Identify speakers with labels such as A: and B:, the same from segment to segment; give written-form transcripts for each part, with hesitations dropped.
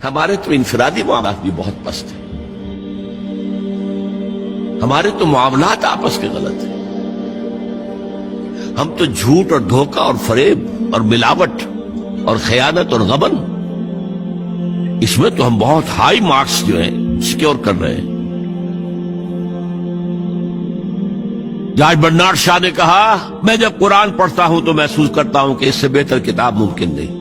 A: ہمارے تو انفرادی معاملات بھی بہت پست ہیں، ہمارے تو معاملات آپس کے غلط ہیں، ہم تو جھوٹ اور دھوکہ اور فریب اور ملاوٹ اور خیانت اور غبن، اس میں تو ہم بہت ہائی مارکس جو ہیں سیکیور کر رہے ہیں۔ جارج برنارڈ شاہ نے کہا، میں جب قرآن پڑھتا ہوں تو محسوس کرتا ہوں کہ اس سے بہتر کتاب ممکن نہیں،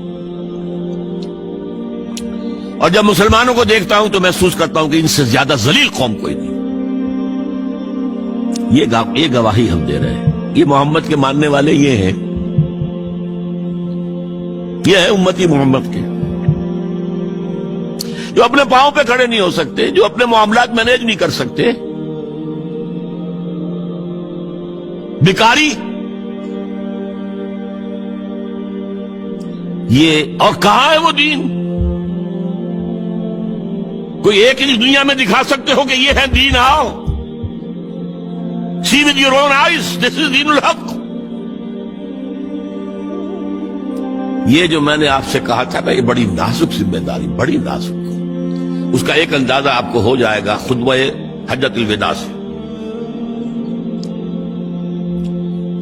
A: اور جب مسلمانوں کو دیکھتا ہوں تو محسوس کرتا ہوں کہ ان سے زیادہ ذلیل قوم کوئی نہیں۔ یہ گواہی ہم دے رہے ہیں، یہ محمد کے ماننے والے یہ ہیں، یہ ہے امتی محمد کے، جو اپنے پاؤں پہ کھڑے نہیں ہو سکتے، جو اپنے معاملات مینیج نہیں کر سکتے، بیکاری، یہ اور کہاں ہے وہ دین؟ کوئی ایک ہی دنیا میں دکھا سکتے ہو کہ یہ ہے دین؟ آؤ see with your own eyes, this is دین الحق۔ یہ جو میں نے آپ سے کہا تھا نا، یہ بڑی نازک ذمہ داری، بڑی نازک، اس کا ایک اندازہ آپ کو ہو جائے گا خطبہ حجۃ الوداع سے۔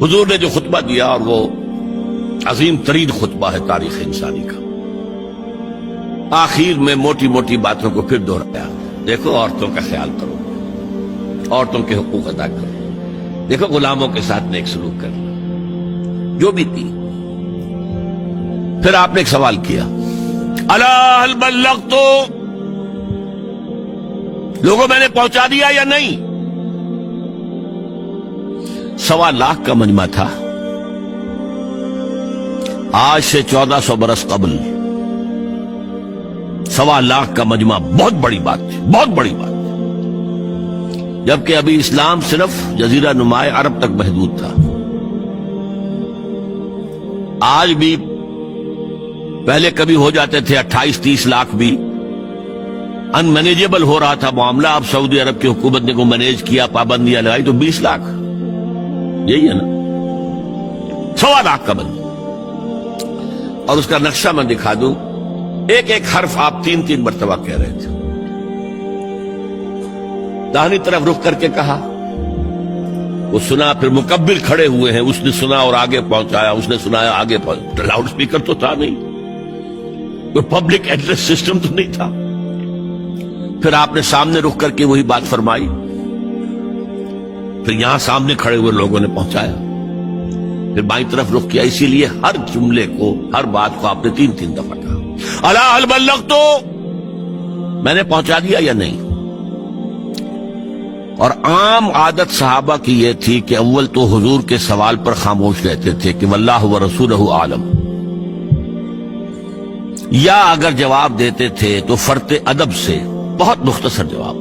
A: حضور نے جو خطبہ دیا، اور وہ عظیم ترین خطبہ ہے تاریخ انسانی کا، آخر میں موٹی موٹی باتوں کو پھر دہرایا۔ دیکھو عورتوں کا خیال کرو، عورتوں کے حقوق ادا کرو، دیکھو غلاموں کے ساتھ نیک سلوک کرنا، جو بھی تھی۔ پھر آپ نے ایک سوال کیا، الا هل بلغت، لوگوں میں نے پہنچا دیا یا نہیں؟ 1.25 لاکھ کا مجمع تھا، آج سے 1400 برس قبل 1.25 لاکھ کا مجمع بہت بڑی بات تھی، بہت بڑی بات، جبکہ ابھی اسلام صرف جزیرہ نما عرب تک محدود تھا۔ آج بھی پہلے کبھی ہو جاتے تھے 28-30 لاکھ بھی، ان مینیجیبل ہو رہا تھا معاملہ۔ اب سعودی عرب کی حکومت نے کو مینیج کیا، پابندیاں لگائی تو 20 لاکھ، یہی ہے نا، 1.25 لاکھ کا بند۔ اور اس کا نقشہ میں دکھا دوں، ایک ایک حرف آپ 3 مرتبہ کہہ رہے تھے۔ داہنی طرف رخ کر کے کہا، وہ سنا، پھر مکبر کھڑے ہوئے ہیں، اس نے سنا اور آگے پہنچایا، اس نے سنایا آگے پہنچایا، لاؤڈ سپیکر تو تھا نہیں، کوئی پبلک ایڈریس سسٹم تو نہیں تھا۔ پھر آپ نے سامنے رخ کر کے وہی بات فرمائی، پھر یہاں سامنے کھڑے ہوئے لوگوں نے پہنچایا، پھر بائیں طرف رخ کیا۔ اسی لیے ہر جملے کو، ہر بات کو آپ نے 3 دفعہ کہا، الا هل بلغت، میں نے پہنچا دیا یا نہیں؟ اور عام عادت صحابہ کی یہ تھی کہ اول تو حضور کے سوال پر خاموش رہتے تھے کہ واللہ ورسولہ عالم، یا اگر جواب دیتے تھے تو فرط ادب سے بہت مختصر جواب۔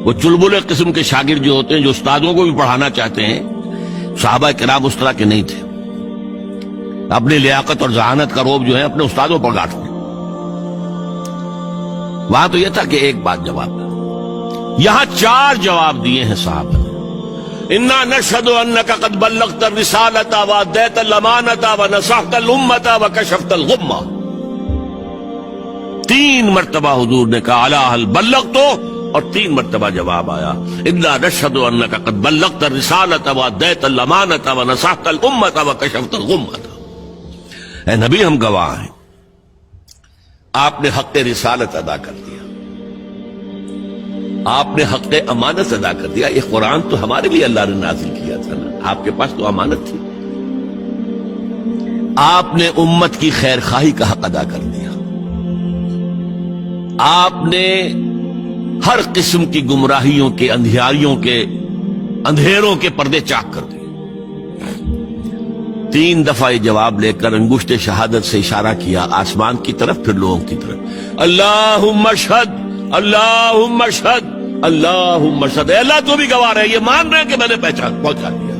A: وہ چلبلے قسم کے شاگرد جو ہوتے ہیں، جو استادوں کو بھی پڑھانا چاہتے ہیں، صحابہ کرام اس طرح کے نہیں تھے، اپنی لیاقت اور ذہانت کا روب جو ہے اپنے استادوں پر گاٹتے۔ وہاں تو یہ تھا کہ ایک بات جواب، یہاں 4 جواب دیے ہیں صحابہ نے۔ انا نشهد انك قد بلغت الرسالة واديت الامانة ونصحت الامة وكشفت الغمة۔ 3 مرتبہ حضور نے کہا الا هل بلغت، اور 3 مرتبہ جواب آیا انا نشهد انك قد بلغت الرسالة واديت الامانة ونصحت الامة وكشفت الغمة۔ اے نبی، ہم گواہ ہیں، آپ نے حق رسالت ادا کر دیا، آپ نے حق امانت ادا کر دیا۔ یہ قرآن تو ہمارے لیے اللہ نے نازل کیا تھا نا، آپ کے پاس تو امانت تھی۔ آپ نے امت کی خیر خواہی کا حق ادا کر دیا، آپ نے ہر قسم کی گمراہیوں کے، اندھیاریوں کے، اندھیروں کے پردے چاک کر دیے۔ 3 دفعہ یہ جواب لے کر انگشت شہادت سے اشارہ کیا آسمان کی طرف، پھر لوگوں کی طرف، اللہم اشہد، اللہم اشہد، اللہم اشہد۔ اے اللہ، تو بھی گواہ رہے، یہ مان رہے ہیں کہ میں نے پہنچا دیا۔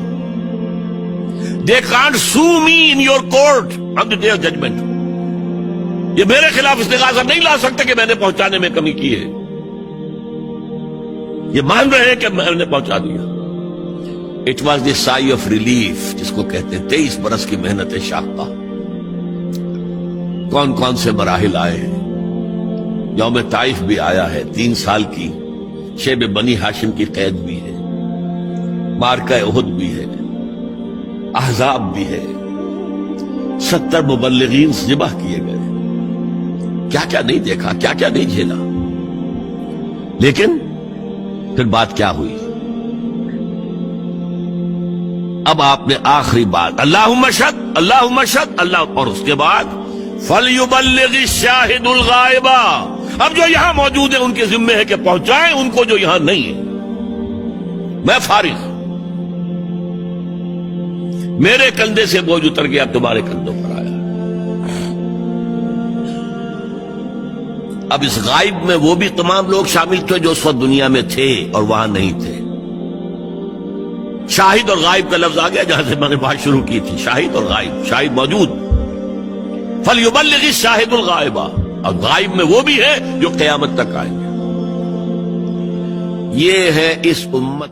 A: They can't sue me in your court on the day of judgment۔ یہ میرے خلاف استغاثہ نہیں لا سکتے کہ میں نے پہنچانے میں کمی کی ہے، یہ مان رہے ہیں کہ میں نے پہنچا دیا۔ It was the sigh of relief، جس کو کہتے ہیں 23 برس کی محنت شاقہ، کون کون سے مراحل آئے ہیں، یوم طائف بھی آیا ہے، 3 سال کی شیب بنی ہاشم کی قید بھی ہے، مارکہ احد بھی ہے، احزاب بھی ہے، 70 مبلغین ذبح کیے گئے، کیا کیا نہیں دیکھا، کیا کیا نہیں جھیلا. لیکن پھر بات کیا ہوئی؟ اب آپ نے آخری بات اللہم اشہد اللہم اشہد اللہ، اور اس کے بعد فَلْيُبَلِّغِ الشَّاهِدُ الْغَائِبَ. اب جو یہاں موجود ہیں ان کے ذمے ہے کہ پہنچائیں ان کو جو یہاں نہیں ہے. میں فارغ، میرے کندھے سے بوجھ اتر گیا، اب تمہارے کندھوں پر آیا. اب اس غائب میں وہ بھی تمام لوگ شامل تھے جو اس وقت دنیا میں تھے اور وہاں نہیں تھے. شاہد اور غائب کا لفظ آ گیا جہاں سے میں نے بات شروع کی تھی. شاہد اور غائب، شاہد موجود، فَلْيُبَلِّغِ الشَّاهِدُ الْغَائِبَ، اور غائب میں وہ بھی ہے جو قیامت تک آئیں گے. یہ ہے اس امت